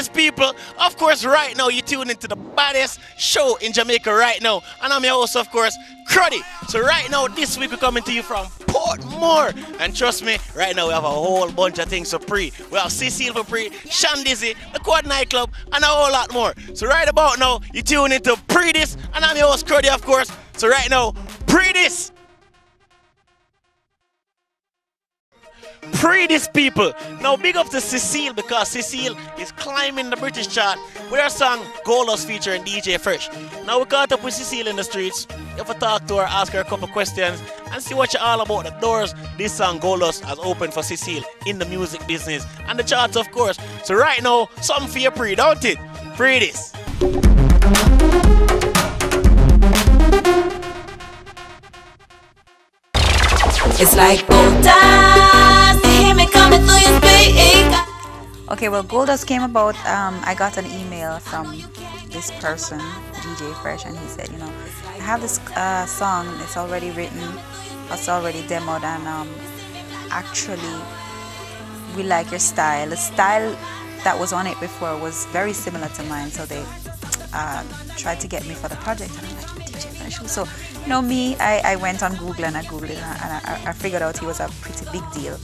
Dis people. Of course, right now you tune into the baddest show in Jamaica right now. And I'm your host, of course, Cruddy. So right now, this week we're coming to you from Portmore. And trust me, right now we have a whole bunch of things for Pree. We have Cecile for Pree, Shandizzy, the Quad Nightclub, and a whole lot more. So right about now, you tune into Pree Dis, and I'm your host, Cruddy, of course. So right now, Pree Dis. Pree Dis people. Now big up to Cecile because Cecile is climbing the British chart with her song Golos featuring DJ Fresh. Now we caught up with Cecile in the streets. You have to talk to her, ask her a couple questions and see what you're all about. The doors this song Golos has opened for Cecile in the music business and the charts of course. So right now, something for your Pree, don't it? Pree Dis. It's like gold dust, hear me coming through your speaker. Okay, well, Goldust came about. I got an email from this person, DJ Fresh, and he said, you know, I have this song. It's already written, it's already demoed, and actually, we like your style. The style that was on it before was very similar to mine, so they tried to get me for the project, and I'm like, DJ Fresh. So, you know me, I went on Google and I Googled it, and I figured out he was a pretty big deal.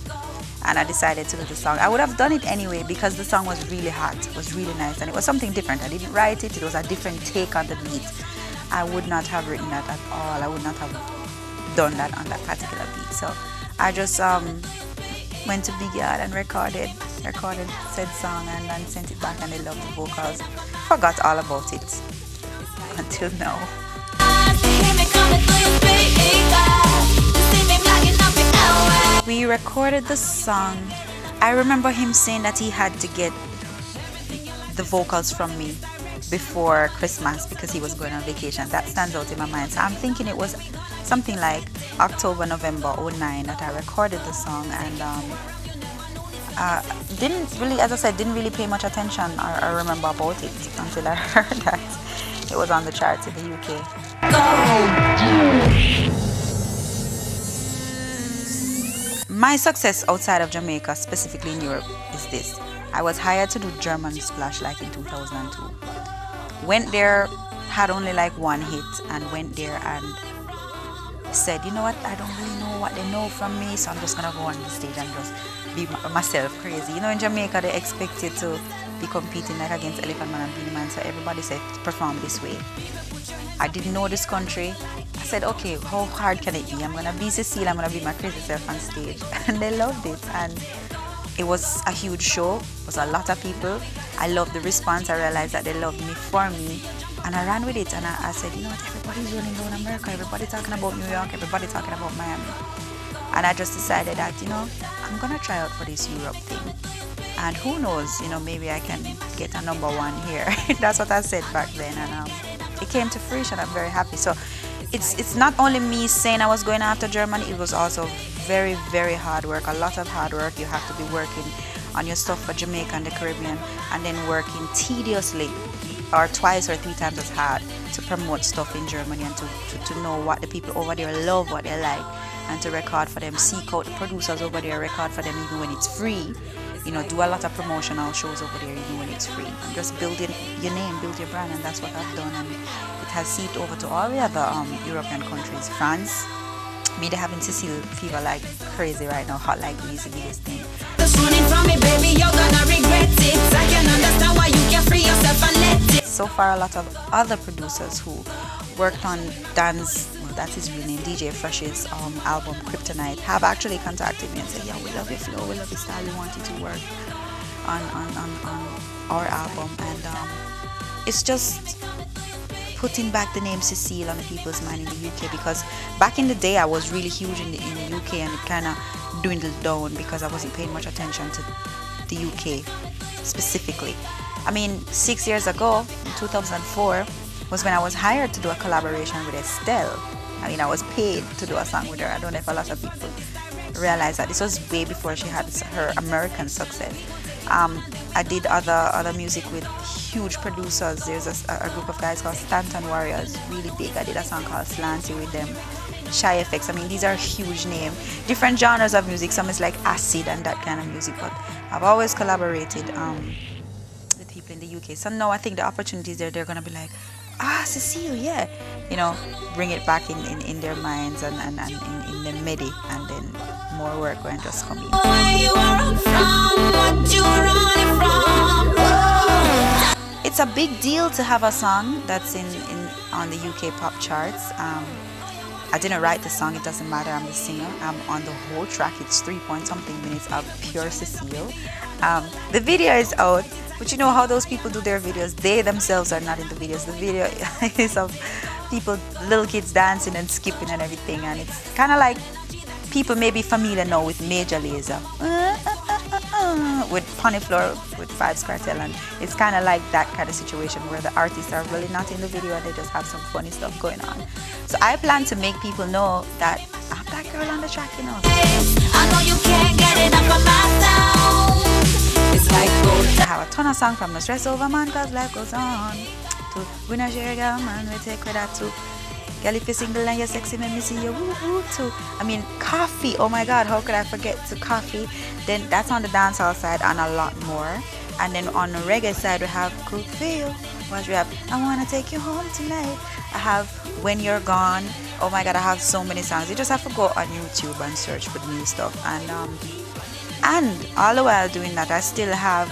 And I decided to do the song. I would have done it anyway because the song was really hot, it was really nice, and it was something different. I didn't write it, it was a different take on the beat. I would not have written that at all. I would not have done that on that particular beat. So I just went to Big Yard and recorded said song and then sent it back, and they loved the vocals. Forgot all about it until now. We recorded the song. I remember him saying that he had to get the vocals from me before Christmas because he was going on vacation. That stands out in my mind. So I'm thinking it was something like October, November '09 that I recorded the song, and didn't really, as I said, didn't really pay much attention or remember about it until I heard that it was on the charts in the UK. My success outside of Jamaica, specifically in Europe, is this. I was hired to do German Splash like in 2002. Went there, had only like one hit, and went there and said, you know what, I don't really know what they know from me, so I'm just gonna go on the stage and just be myself crazy. You know, in Jamaica they expect you to be competing like against Elephant Man and Beenie Man, so everybody said perform this way. I didn't know this country. I said, okay, how hard can it be? I'm gonna be Cecile, I'm gonna be my crazy self on stage. And they loved it, and it was a huge show. It was a lot of people. I loved the response. I realized that they loved me for me, and I ran with it. And I said, you know what, everybody's running down America, everybody talking about New York, everybody talking about Miami. And I just decided that, you know, I'm gonna try out for this Europe thing. And who knows, you know, maybe I can get a #1 here. That's what I said back then, and it came to fruition. I'm very happy. So it's not only me saying I was going after Germany, it was also very, very hard work, a lot of hard work. You have to be working on your stuff for Jamaica and the Caribbean, and then working tediously or twice or 3 times as hard to promote stuff in Germany and to know what the people over there love, what they like, and to record for them, seek out the producers over there, record for them even when it's free. You know, do a lot of promotional shows over there even when it's free, and just building your name, build your brand, and that's what I've done, and it has seeped over to all the other European countries. France, me, they're having Cecile fever like crazy right now, hot like grease, the biggest thing. So far, a lot of other producers who worked on Dan's, that's his real name, DJ Fresh's album Kryptonite, have actually contacted me and said, yeah, we love your flow, we love your style, we want you to work on our album. And it's just putting back the name Cecile on the people's mind in the UK, because back in the day I was really huge in the UK, and it kind of dwindled down because I wasn't paying much attention to the UK specifically. I mean, 6 years ago, in 2004, was when I was hired to do a collaboration with Estelle. I mean, I was paid to do a song with her. I don't know if a lot of people realize that. This was way before she had her American success. I did other music with huge producers. There's a group of guys called Stanton Warriors, really big. I did a song called Slanty with them. Shy Effects. I mean, these are huge names. Different genres of music. Some is like acid and that kind of music. But I've always collaborated with people people in the UK. So now I think the opportunities there, they're gonna be like, ah, Cecile, yeah, you know, bring it back in their minds and in the MIDI, and then more work going just come in. It's a big deal to have a song that's on the UK pop charts. I didn't write the song, it doesn't matter, I'm the singer. I'm on the whole track, it's 3-point-something minutes of pure Cecile. The video is out, but you know how those people do their videos, they themselves are not in the videos. The video is of people, little kids dancing and skipping and everything, and it's kind of like people may be familiar now with Major Lazer, with Pony Floor, with Vybz Kartel, and it's kind of like that kind of situation where the artists are really not in the video and they just have some funny stuff going on. So I plan to make people know that I'm that girl on the track, you know. I know you can't get enough of my sound. It's like I have a ton of songs from No Stress Over Man, cause life goes on. To Win a Share Girl, man, we take credit to. Girl, if you're single and you're sexy, make me see you woo woo too. I mean, Coffee, oh my god, how could I forget to Coffee? Then that's on the dancehall side and a lot more. And then on the reggae side, we have Cook Feel. What we have? I wanna take you home tonight. I have When You're Gone. Oh my god, I have so many songs. You just have to go on YouTube and search for the new stuff. And all the while doing that, I still have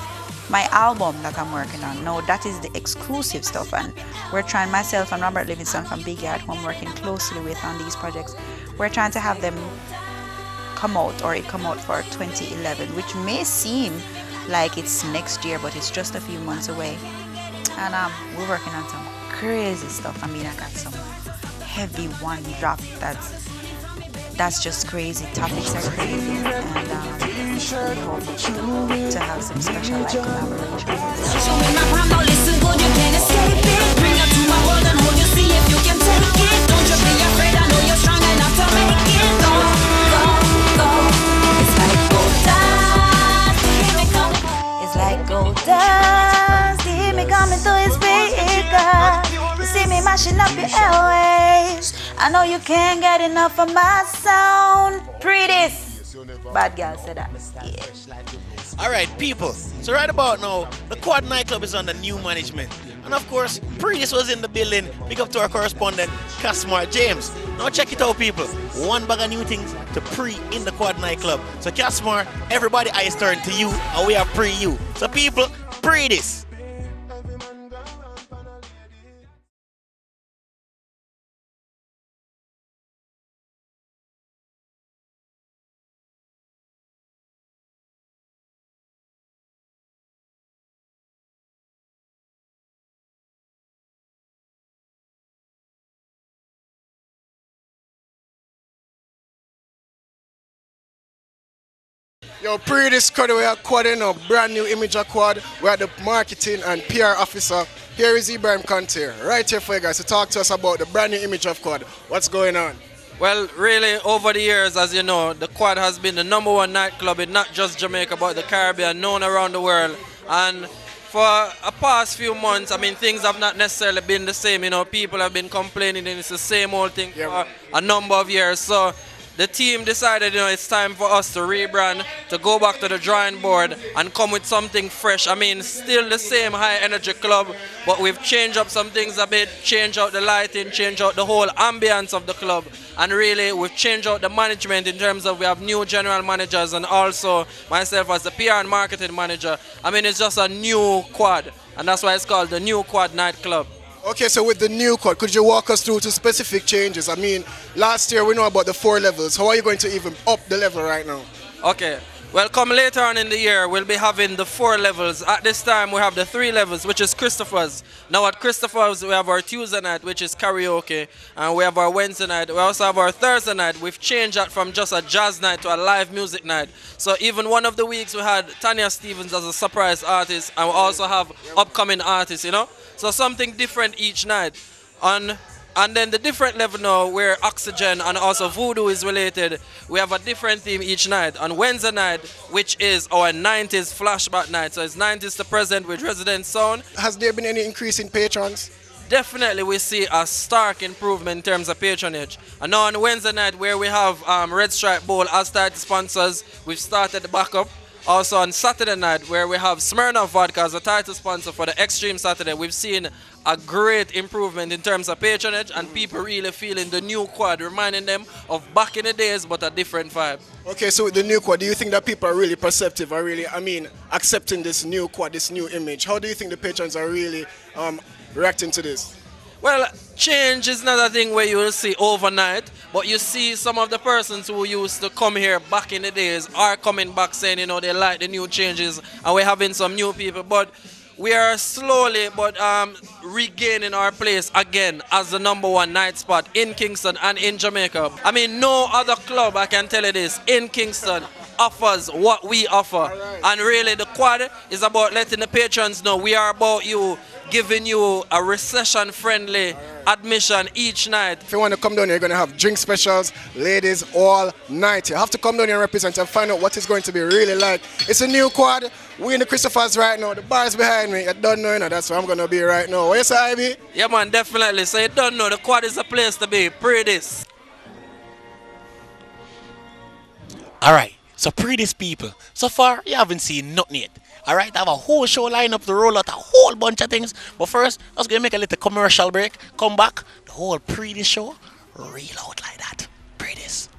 my album that I'm working on. No, that is the exclusive stuff, and we're trying, myself and Robert Livingston from Big Yard, who I'm working closely with on these projects, we're trying to have them come out, or it come out for 2011, which may seem like it's next year, but it's just a few months away. And we're working on some crazy stuff. I mean, I got some heavy one drop that's just crazy. Topics are crazy, and we hope to have some special like collaborations. show me my palm, now listen good, you can't escape it. Bring you to my world and hold you, see if you can take it. Don't you be afraid, I know you're strong enough to make it. Go, go, go. It's like gold dust, hear me coming. It's like gold dust, you hear me coming through your speaker. You see me mashing up your airwaves. I know you can't get enough of my sound. Pree Dis. Bad girl said that. Yeah. Alright, people. So right about now, the Quad nightclub is under new management. And of course, Pree Dis was in the building. Big up to our correspondent, Casmar James. Now check it out, people. One bag of new things to Pree in the Quad nightclub. So Casmar, everybody eyes turn to you, and we are Pree you. So people, Pree Dis. Yo, Pree Dis Quad, we are quadding a brand new image of Quad. We are the marketing and PR officer. Here is Ibrahim Conte, right here for you guys to talk to us about the brand new image of Quad. What's going on? Well, really, over the years, as you know, the Quad has been the #1 nightclub in not just Jamaica, but the Caribbean, known around the world. And for a past few months, I mean, things have not necessarily been the same. You know, people have been complaining and it's the same old thing for a number of years. So the team decided, you know, it's time for us to rebrand, to go back to the drawing board and come with something fresh. I mean, still the same high energy club, but we've changed up some things a bit, changed out the lighting, changed out the whole ambience of the club. And really, we've changed out the management in terms of we have new general managers and also myself as the PR and marketing manager. I mean, it's just a new Quad, and that's why it's called the New Quad Nightclub. Okay, so with the new Quad, could you walk us through to specific changes? I mean, last year we know about the 4 levels. How are you going to even up the level right now? Okay. Well, come later on in the year, we'll be having the 4 levels. At this time, we have the 3 levels, which is Christopher's. Now at Christopher's, we have our Tuesday night, which is karaoke, and we have our Wednesday night. We also have our Thursday night. We've changed that from just a jazz night to a live music night. So even one of the weeks, we had Tanya Stevens as a surprise artist, and we also have upcoming artists, you know? So something different each night. And then the different level now where Oxygen and also Voodoo is related, we have a different theme each night. On Wednesday night, which is our 90s flashback night. So it's 90s to present with Resident Sound. Has there been any increase in patrons? Definitely we see a stark improvement in terms of patronage. And now on Wednesday night where we have Red Stripe Bowl as title sponsors, we've started the backup. Also on Saturday night, where we have Smirnoff Vodka as the title sponsor for the Extreme Saturday, we've seen a great improvement in terms of patronage and people really feeling the new quad, reminding them of back in the days, but a different vibe. Okay, so with the new quad, do you think that people are really perceptive, are really, accepting this new quad, this new image? How do you think the patrons are really reacting to this? Well, change is not a thing where you will see overnight, but you see some of the persons who used to come here back in the days are coming back saying, they like the new changes, and we're having some new people. But we are slowly regaining our place again as the #1 night spot in Kingston and in Jamaica. I mean, no other club, I can tell you this, in Kingston offers what we offer. And really, the quad is about letting the patrons know we are about you, giving you a recession-friendly admission each night. If you want to come down here, you're going to have drink specials, ladies, all night. You have to come down here and represent and find out what it's going to be really like. It's a new quad. We in the Christophers right now. The bar's behind me. You don't know, that's where I'm going to be right now. What you say, Ivy? Yeah, man, definitely. So you don't know, the quad is a place to be. Pree Dis. All right. So Pree Dis people, so far you haven't seen nothing yet. Alright, I have a whole show lined up to roll out a whole bunch of things. But first, I was going to make a little commercial break. Come back, the whole Pree Dis show, reel out like that. Pree Dis.